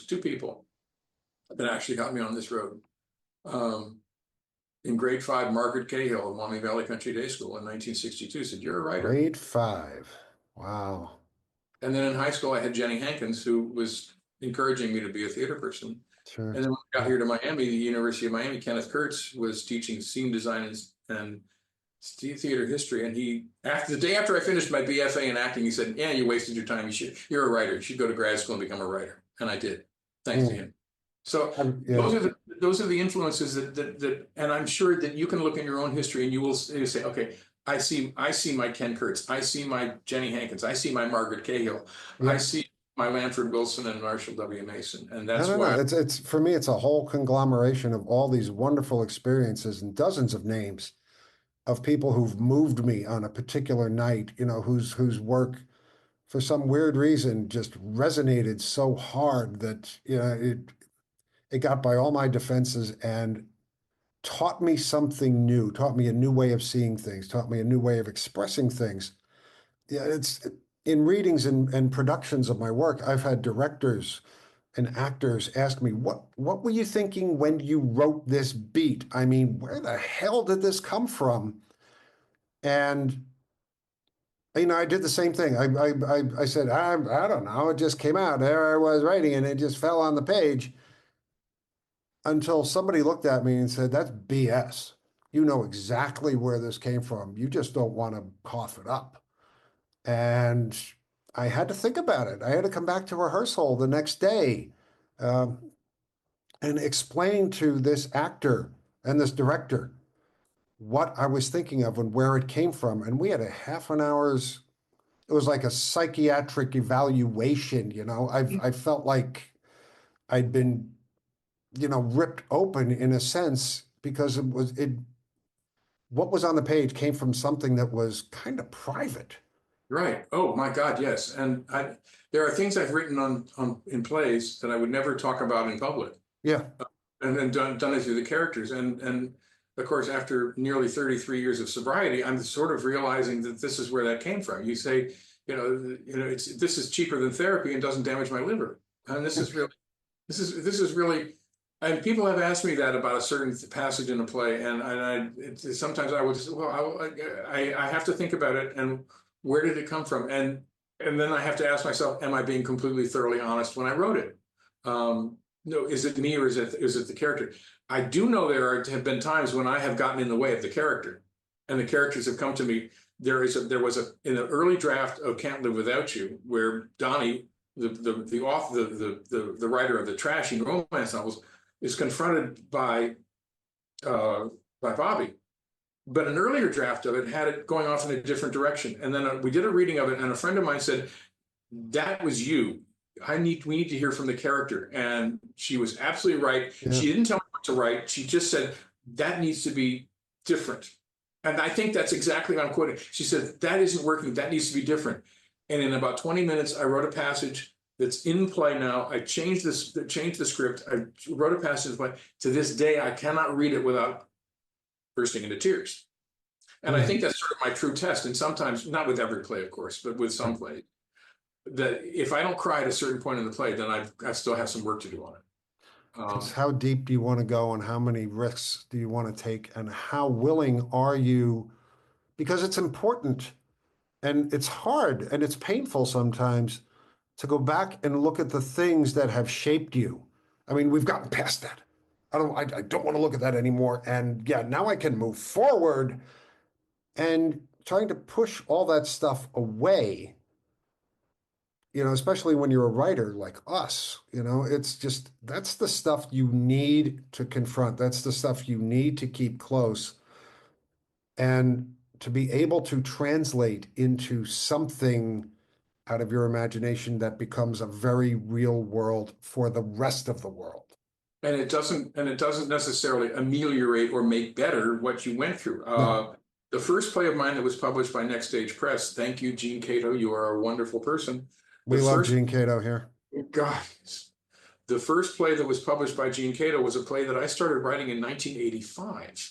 two people that actually got me on this road. In grade 5, Margaret Cahill of Maumee Valley Country Day School in 1962 said, you're a writer. Grade 5. Wow. And then in high school, I had Jenny Hankins, who was encouraging me to be a theater person. Sure. And then when I got here to Miami, the University of Miami, Kenneth Kurtz was teaching scene design and theater history. And the day after I finished my BFA in acting, he said, yeah, you wasted your time. You're a writer. You should go to grad school and become a writer. And I did, thanks to him. So those are the influences that, and I'm sure that you can look in your own history and you say, okay, I see my Ken Kurtz, I see my Jenny Hankins, I see my Margaret Cahill, I see my Lanford Wilson and Marshall W. Mason, and that's why it's for me. It's a whole conglomeration of all these wonderful experiences and dozens of names of people who've moved me on a particular night. Whose work, for some weird reason, just resonated so hard that it got by all my defenses and taught me something new, taught me a new way of seeing things, taught me a new way of expressing things. Yeah, it's in readings and productions of my work, I've had directors and actors ask me, what were you thinking when you wrote this beat? I mean, where the hell did this come from? And I did the same thing. I said, I don't know. It just came out. There I was writing, and it just fell on the page. Until somebody looked at me and said, that's BS. You know exactly where this came from. You just don't want to cough it up. And I had to think about it. I had to come back to rehearsal the next day and explain to this actor and this director what I was thinking of and where it came from. And we had a half an hour's, it was like a psychiatric evaluation. I felt like I'd been ripped open in a sense, because what was on the page came from something that was kind of private. Right. Oh my God, yes. And there are things I've written in plays that I would never talk about in public. Yeah. And then done it through the characters. And of course, after nearly 33 years of sobriety, I'm sort of realizing that this is where that came from. You say, this is cheaper than therapy and doesn't damage my liver. And this is really. And people have asked me that about a certain passage in a play, and sometimes I would say, well, I have to think about it, and where did it come from? And then I have to ask myself, am I being completely thoroughly honest when I wrote it? No, is it me or is it the character? I do know there have been times when I have gotten in the way of the character, and the characters have come to me. There was in the early draft of Can't Live Without You, where Donnie, the author, the writer of the trashy romance novels, is confronted by Bobby. But an earlier draft of it had it going off in a different direction. And then we did a reading of it, and a friend of mine said, that was you. We need to hear from the character. And she was absolutely right. Yeah. She didn't tell me what to write. She just said, that needs to be different. And I think that's exactly what I'm quoting. She said, that isn't working. That needs to be different. And in about 20 minutes, I wrote a passage that's in play now. I changed the script. I wrote a passage in play. To this day, I cannot read it without bursting into tears. And I think that's sort of my true test. And sometimes, not with every play, of course, but with some Right. plays, that if I don't cry at a certain point in the play, then I still have some work to do on it. It's how deep do you want to go and how many risks do you want to take and how willing are you? Because it's important and it's hard and it's painful sometimes to go back and look at the things that have shaped you. I mean, we've gotten past that. I don't want to look at that anymore. And yeah, now I can move forward and trying to push all that stuff away, especially when you're a writer like us, it's just that's the stuff you need to confront. That's the stuff you need to keep close and to be able to translate into something out of your imagination that becomes a very real world for the rest of the world. And it doesn't necessarily ameliorate or make better what you went through. No, The first play of mine that was published by Next Stage Press, thank you, Gene Cato, you are a wonderful person. The we love first, Gene Cato here. God, the first play that was published by Gene Cato was a play that I started writing in 1985.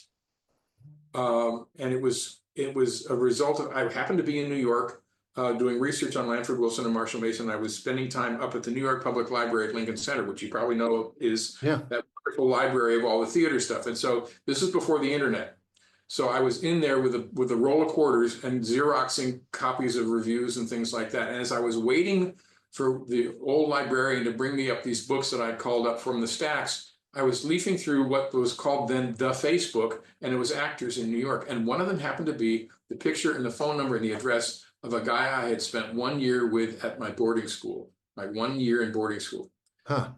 And it was a result of, I happened to be in New York doing research on Lanford Wilson and Marshall Mason. I was spending time up at the New York Public Library at Lincoln Center, which you probably know is Yeah. that wonderful library of all the theater stuff. And so this is before the internet. So I was in there with a roll of quarters and Xeroxing copies of reviews and things like that. And as I was waiting for the old librarian to bring me up these books that I'd called up from the stacks, I was leafing through what was called then the Facebook, and it was actors in New York. And one of them happened to be the picture and the phone number and the address of a guy I had spent 1 year with at my boarding school, my 1 year in boarding school. Huh.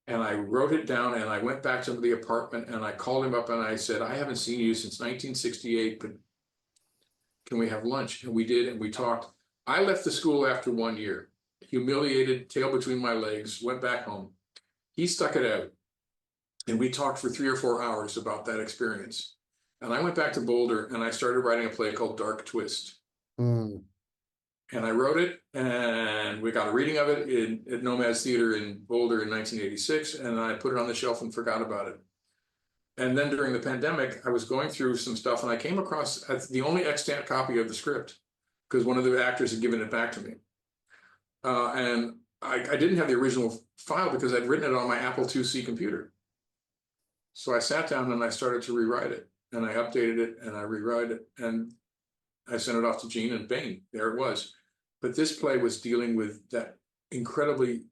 And I wrote it down and I went back to the apartment and I called him up and I said, I haven't seen you since 1968, but can we have lunch? And we did, and we talked. I left the school after 1 year, humiliated, tail between my legs, went back home. He stuck it out. And we talked for 3 or 4 hours about that experience. And I went back to Boulder and I started writing a play called Dark Twist. Mm. And I wrote it, and we got a reading of it at Nomads Theater in Boulder in 1986, and I put it on the shelf and forgot about it. And then during the pandemic, I was going through some stuff, and I came across the only extant copy of the script, because one of the actors had given it back to me. And I didn't have the original file because I'd written it on my Apple IIc computer. So I sat down and I started to rewrite it, and I updated it, and I rewrote it, and I sent it off to Gene, and bang, there it was. But this play was dealing with that incredibly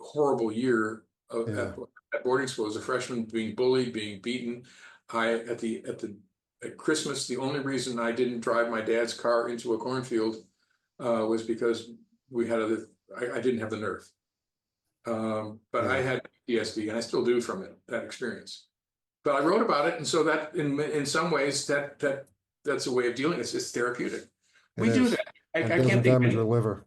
horrible year at boarding school as a freshman, being bullied, being beaten. At Christmas, the only reason I didn't drive my dad's car into a cornfield was because I didn't have the nerve. But I had PTSD, and I still do from that experience. But I wrote about it, and so that in some ways that's a way of dealing. It's therapeutic. We do that. I can't think damage your liver.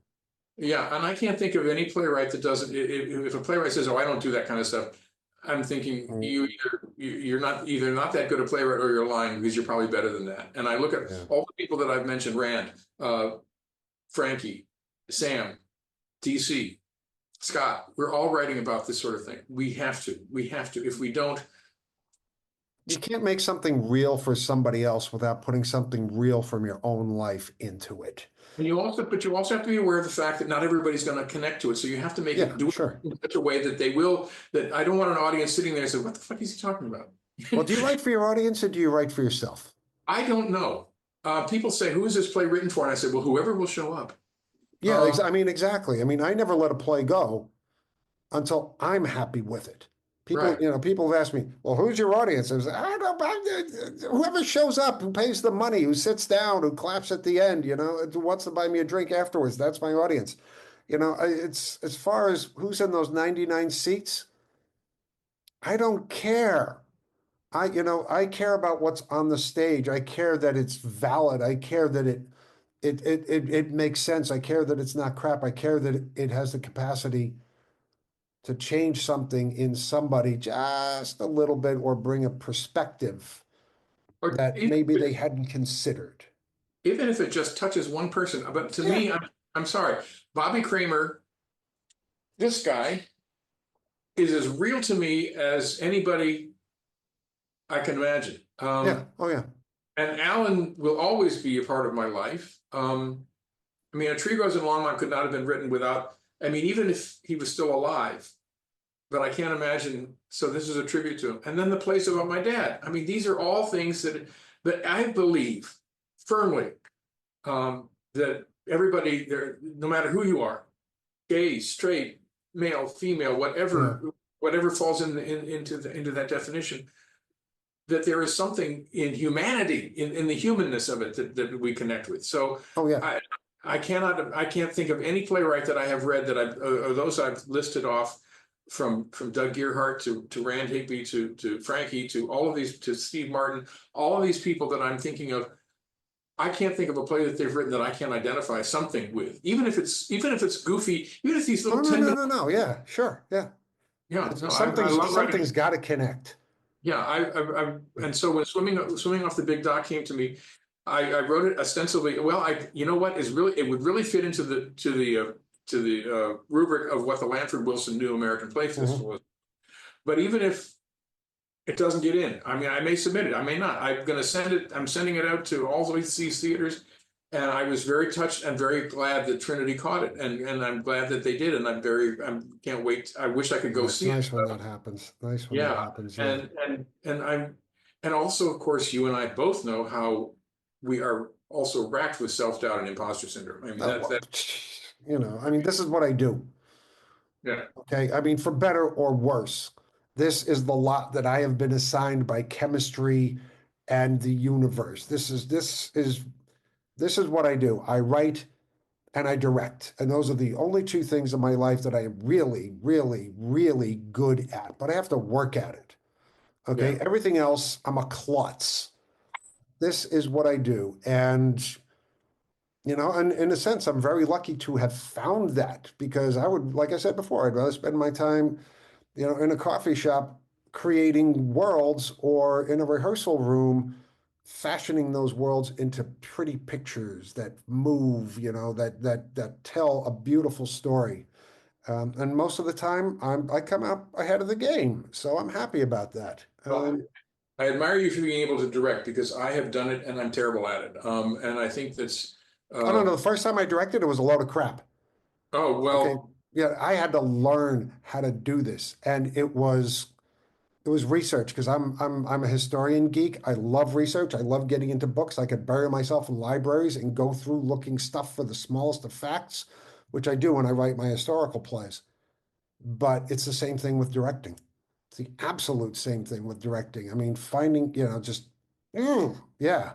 Yeah, and I can't think of any playwright that doesn't. If a playwright says, "Oh, I don't do that kind of stuff," I'm thinking you're not that good a playwright, or you're lying, because you're probably better than that. And I look at all the people that I've mentioned: Rand, Frankie, Sam, DC, Scott. We're all writing about this sort of thing. We have to. If we don't. You can't make something real for somebody else without putting something real from your own life into it. And you also have to be aware of the fact that not everybody's going to connect to it. So you have to make it do it in such a way that they will. That I don't want an audience sitting there and say, "What the fuck is he talking about?" Well, do you write for your audience or do you write for yourself? I don't know. People say, "Who is this play written for?" And I say, "Well, whoever will show up." Yeah, exactly. I mean, I never let a play go until I'm happy with it. People, people have asked me, "Well, who's your audience?" I was like, "I don't know, whoever shows up, who pays the money, who sits down, who claps at the end, wants to buy me a drink afterwards. That's my audience." It's as far as who's in those 99 seats, I don't care. I care about what's on the stage. I care that it's valid. I care that it makes sense. I care that it's not crap. I care that it has the capacity to change something in somebody just a little bit or bring a perspective that maybe they hadn't considered. Even if it just touches one person. But to me, I'm sorry, Bobby Kramer, this guy is as real to me as anybody I can imagine. Oh yeah. and Alan will always be a part of my life. I mean, A Tree Grows in Longmont could not have been written without, I mean, even if he was still alive, but I can't imagine. So this is a tribute to him. And then the plays about my dad. I mean, these are all things that I believe firmly that everybody there, no matter who you are, gay, straight, male, female, whatever falls into that definition, that there is something in humanity, in the humanness of it that we connect with. So Oh yeah. I can't think of any playwright that I have read that or those I've listed off from Doug Gearhart to Rand Higby to Frankie to all of these to Steve Martin, all of these people that I'm thinking of. I can't think of a play that they've written that I can't identify something with, even if it's goofy, even if these No, little no, 10 no, minute. no, no. Yeah, sure. Yeah. Yeah, no, I Something's love writing. something's got to connect. Yeah, and so when swimming off the big dock came to me, I wrote it ostensibly. Well, you know what is really it would really fit into the rubric of what the Lanford Wilson New American Play Festival was. But even if it doesn't get in, I mean, I may submit it, I may not. I'm going to send it. I'm sending it out to all these theaters, and I was very touched and very glad that Trinity caught it, and I'm glad that they did, and I can't wait. I wish I could go It's see nice it. when that happens. Nice when that Yeah, happens. Yeah. and also, of course, you and I both know how we are also racked with self-doubt and imposter syndrome. I mean, Well, that I mean, this is what I do. yeah, Okay. I mean, for better or worse, this is the lot that I have been assigned by chemistry and the universe. This is what I do. I write and I direct. And those are the only two things in my life that I am really, really, really good at. But I have to work at it. yeah. Okay. Everything else, I'm a klutz. This is what I do. And in a sense, I'm very lucky to have found that because I would, like I said before, I'd rather spend my time, in a coffee shop creating worlds or in a rehearsal room fashioning those worlds into pretty pictures that move, that tell a beautiful story. And most of the time, I come out ahead of the game, so I'm happy about that. Well, I admire you for being able to direct because I have done it and I'm terrible at it. And I think that's I don't know. um, The first time I directed, it was a load of crap. oh Okay. well, Yeah, I had to learn how to do this, and it was research because I'm a historian geek. I love research. I love getting into books. I could bury myself in libraries and go through looking stuff for the smallest of facts, which I do when I write my historical plays. But it's the same thing with directing. It's the absolute same thing with directing. I mean, finding, just yeah, well,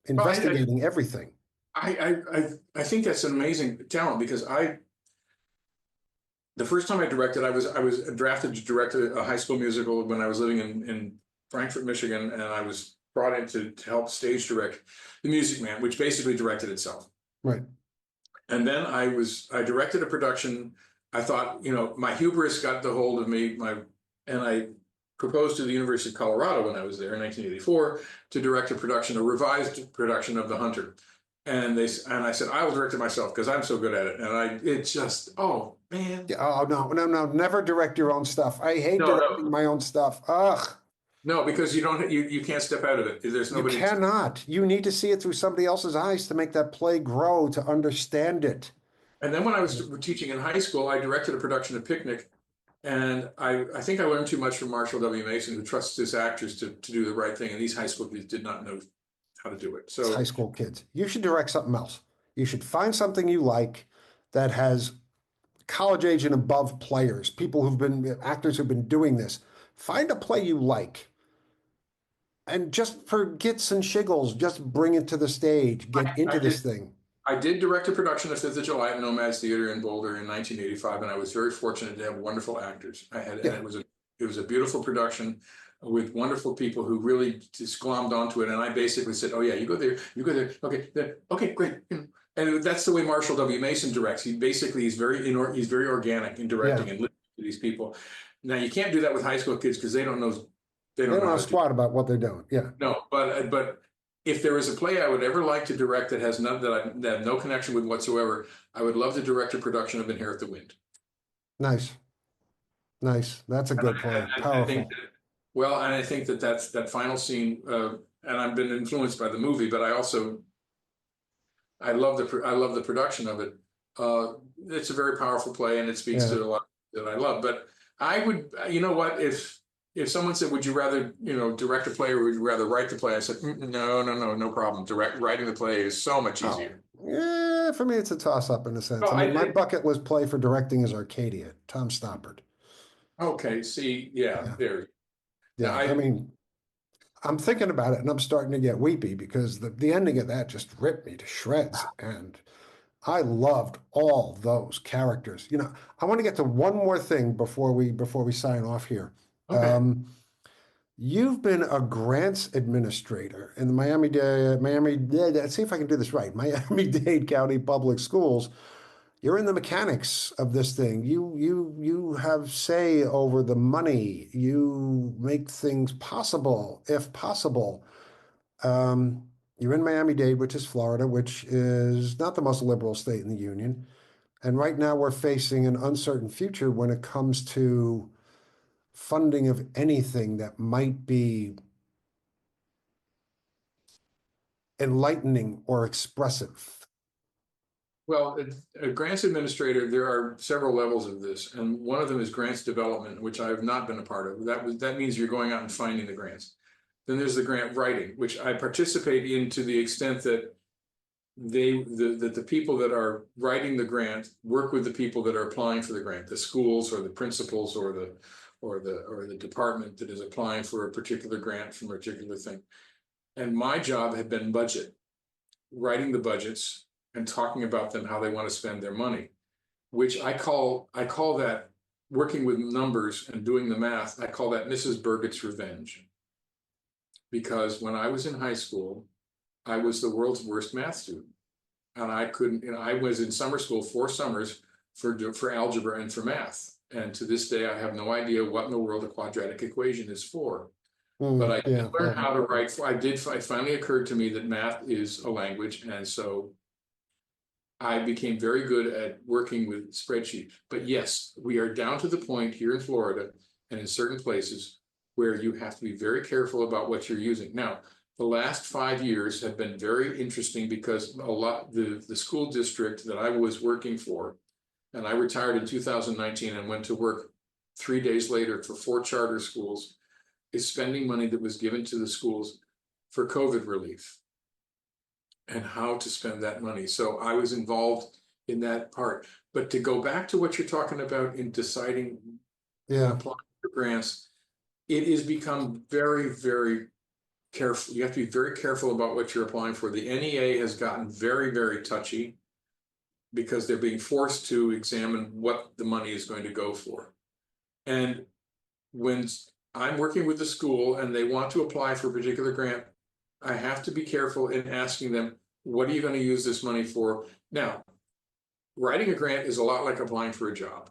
investigating everything. I think that's an amazing talent because the first time I directed, I was drafted to direct a high school musical when I was living in Frankfort, Michigan, and I was brought in to help stage direct The Music Man, which basically directed itself. Right. And then I directed a production. I thought, my hubris got the hold of me. And I proposed to the University of Colorado when I was there in 1984 to direct a revised production of The Hunter. And I said, I will direct it myself because I'm so good at it. And it's just, oh man. Yeah, oh no, no, no, never direct your own stuff. I hate No, directing no, my own stuff. Ugh. no, because you can't step out of it. There's You nobody. cannot. You need to see it through somebody else's eyes to make that play grow, to understand it. And then when I was teaching in high school, I directed a production of Picnic. And I think I learned too much from Marshall W. Mason, who trusts his actors to do the right thing. And these high school kids did not know how to do it. It's high So, school kids. You should direct something else. You should find something you like that has college age and above players, people who've been actors who've been doing this. Find a play you like and just for gits and shiggles, just bring it to the stage, get I into this did thing. I did direct a production of Fifth of July at Nomads Theater in Boulder in 1985, and I was very fortunate to have wonderful actors. And Yeah. it was a beautiful production with wonderful people who really just glommed onto it. And I basically said, "Oh yeah, you go there, okay, there, okay, great." And that's the way Marshall W. Mason directs. He's very organic in Yeah. directing and listening to these people. Now you can't do that with high school kids because they They don't don't know know how to do. squat about what they're doing. Yeah. No, but if there is a play I would ever like to direct that has none that I have no connection with whatsoever, I would love to direct a production of Inherit the Wind. Nice. Nice. That's a And good play. I think Powerful. and I think that that's that final scene. and I've been influenced by the movie, but I love the production of it. It's a very powerful play, and it speaks Yeah. to a lot that I love. But I would, you know what, if someone said, "Would you rather, direct a play, or would you rather write the play?" I said, "No, no, no, no problem. Writing the play is so much Oh, easier." yeah, for me, it's a toss-up in a sense. Well, I mean, my bucket list play for directing is Arcadia, Tom Stoppard. okay, see, yeah, Yeah. there. Now, Yeah. I mean, I'm thinking about it and I'm starting to get weepy because the ending of that just ripped me to shreds. And I loved all those characters. I want to get to one more thing before we sign off here. okay, You've been a grants administrator in the Miami-Dade, let's see if I can do this right, Miami-Dade County Public Schools. You're in the mechanics of this thing. You have say over the money. You make things possible, if possible. You're in Miami-Dade, which is Florida, which is not the most liberal state in the union. And right now we're facing an uncertain future when it comes to funding of anything that might be enlightening or expressive. well, a grants administrator, there are several levels of this, and one of them is grants development, which I have not been a part of. That means you're going out and finding the grants. Then there's the grant writing, which I participate in to the extent that the people that are writing the grant work with the people that are applying for the grant, the schools or the principals or the department that is applying for a particular grant from a particular thing. And my job had been writing the budgets and talking about them, how they want to spend their money, which I call that working with numbers and doing the math. I call that Mrs. Burgett's revenge. Because when I was in high school, I was the world's worst math student. And I couldn't, I was in summer school 4 summers for algebra and for math. And to this day, I have no idea what in the world a quadratic equation is for. But I did Yeah, learn how to write. It finally occurred to me that math is a language. And so I became very good at working with spreadsheets. But yes, we are down to the point here in Florida and in certain places where you have to be very careful about what you're using. Now, the last 5 years have been very interesting because the school district that I was working for, and I retired in 2019 and went to work 3 days later for 4 charter schools, is spending money that was given to the schools for COVID relief and how to spend that money. So I was involved in that part. But to go back to what you're talking about in deciding and applying for grants, it has become very, very careful. You have to be very careful about what you're applying for. The NEA has gotten very, very touchy because they're being forced to examine what the money is going to go for. And when I'm working with the school and they want to apply for a particular grant, I have to be careful in asking them, what are you going to use this money for? Now, writing a grant is a lot like applying for a job.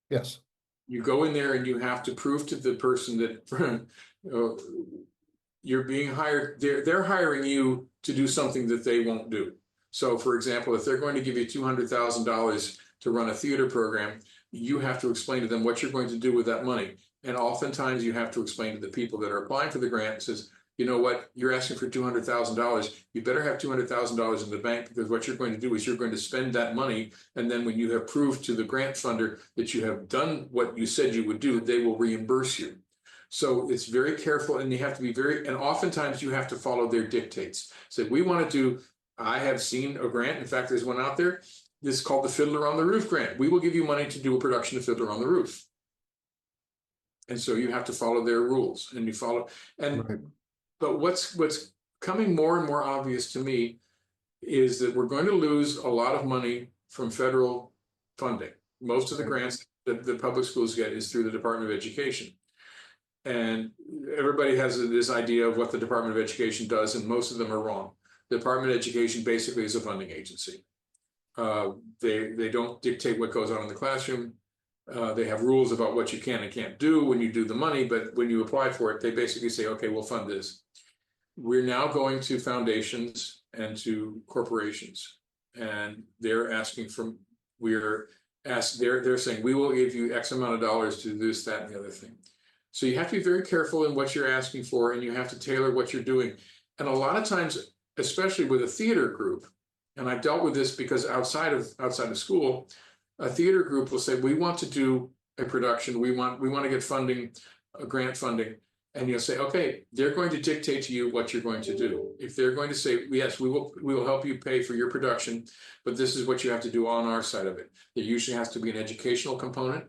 Yes. You go in there and you have to prove to the person that you're being hired. They're hiring you to do something that they won't do. So, for example, if they're going to give you $200,000 to run a theater program, you have to explain to them what you're going to do with that money. And oftentimes you have to explain to the people that are applying for the grant, says, you know what, you're asking for $200,000. You better have $200,000 in the bank because what you're going to do is you're going to spend that money. And then when you have proved to the grant funder that you have done what you said you would do, they will reimburse you. So it's very careful, and you have to be and oftentimes you have to follow their dictates. So we want to do, I have seen a grant. In fact, there's one out there. This is called the Fiddler on the Roof grant. We will give you money to do a production of Fiddler on the Roof. And so you have to follow their rules, and you follow. And but what's coming more and more obvious to me is that we're going to lose a lot of money from federal funding. Most of the grants that the public schools get is through the Department of Education. And everybody has this idea of what the Department of Education does, and most of them are wrong. The Department of Education basically is a funding agency. They don't dictate what goes on in the classroom. They have rules about what you can and can't do when you do the money, but when you apply for it, they basically say, okay, we'll fund this. We're now going to foundations and to corporations, and they're asking they're saying, we will give you X amount of dollars to do this, that, and the other thing. So you have to be very careful in what you're asking for, and you have to tailor what you're doing. And a lot of times, especially with a theater group, and I've dealt with this because outside of school, a theater group will say, we want to do a production, we want to get funding, grant funding. And you'll say, okay, they're going to dictate to you what you're going to do. If they're going to say, yes, we will help you pay for your production, but this is what you have to do on our side of it. There usually has to be an educational component,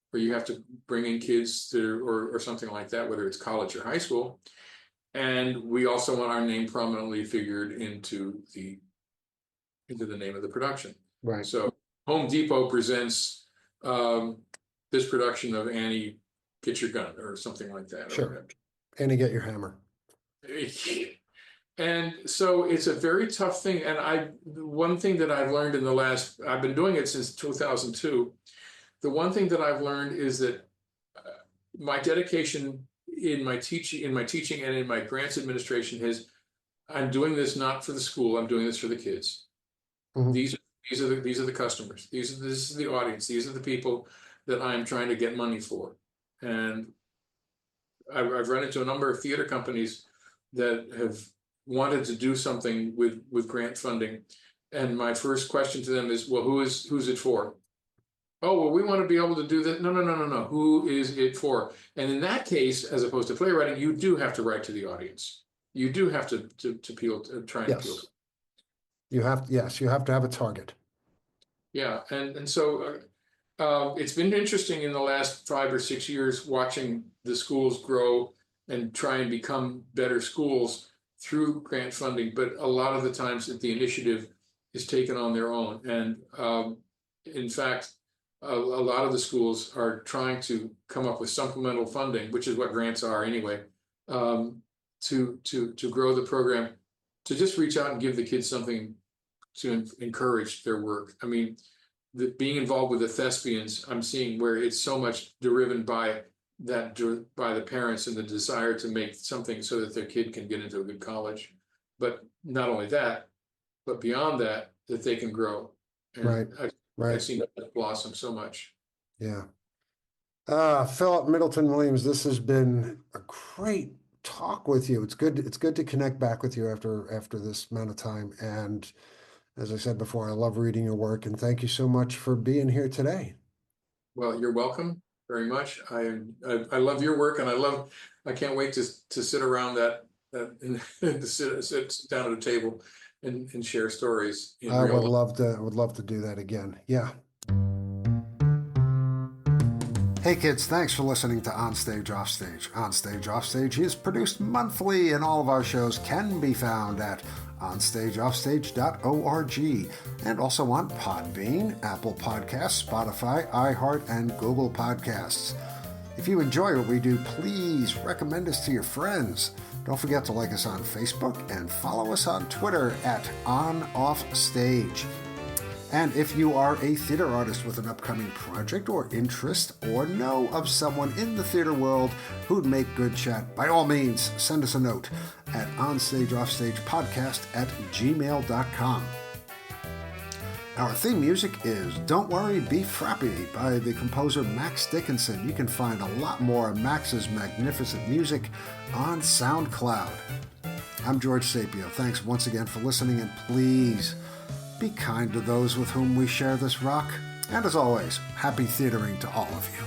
where you have to bring in kids or something like that, whether it's college or high school. And we also want our name prominently figured into the name of the production. Right. So Home Depot presents this production of Annie, Get Your Gun, or something like that. Sure. Annie, Get Your Hammer. And so it's a very tough thing. And one thing that I've learned I've been doing it since 2002. The one thing that I've learned is that my dedication in my teaching and in my grants administration is, I'm doing this not for the school. I'm doing this for the kids. Mm-hmm. These are the customers. This is the audience. These are the people that I'm trying to get money for. And I've run into a number of theater companies that have wanted to do something with grant funding. And my first question to them is, well, who's it for? Oh, well, we want to be able to do that. No. Who is it for? And in that case, as opposed to playwriting, you do have to write to the audience. You do have to try and appeal. You have to have a target. Yeah, and so it's been interesting in the last 5 or 6 years watching the schools grow and try and become better schools through grant funding. But a lot of the times the initiative is taken on their own. And in fact, a lot of the schools are trying to come up with supplemental funding, which is what grants are anyway, to grow the program, to just reach out and give the kids something to encourage their work. I mean, being involved with the thespians, I'm seeing where it's so much driven by the parents and the desire to make something so that their kid can get into a good college. But not only that, but beyond that they can grow. And right. I've seen that blossom so much. Yeah. Philip Middleton WIlliams, this has been a great talk with you. It's good to connect back with you after this amount of time. And as I said before, I love reading your work, and thank you so much for being here today. Well, you're welcome very much. I love your work, and I can't wait to sit around to sit down at a table and share stories. I would love to do that again. Yeah. Hey kids, thanks for listening to On Stage, Off Stage. On Stage, Off Stage is produced monthly, and all of our shows can be found at onstageoffstage.org and also on Podbean, Apple Podcasts, Spotify, iHeart, and Google Podcasts. If you enjoy what we do, please recommend us to your friends. Don't forget to like us on Facebook and follow us on Twitter at OnOffStage. And if you are a theater artist with an upcoming project or interest, or know of someone in the theater world who'd make good chat, by all means, send us a note at onstageoffstagepodcast@gmail.com. Our theme music is Don't Worry, Be Frappy by the composer Max Dickinson. You can find a lot more of Max's magnificent music on SoundCloud. I'm George Sapio. Thanks once again for listening, and please be kind to those with whom we share this rock. And as always, happy theatering to all of you.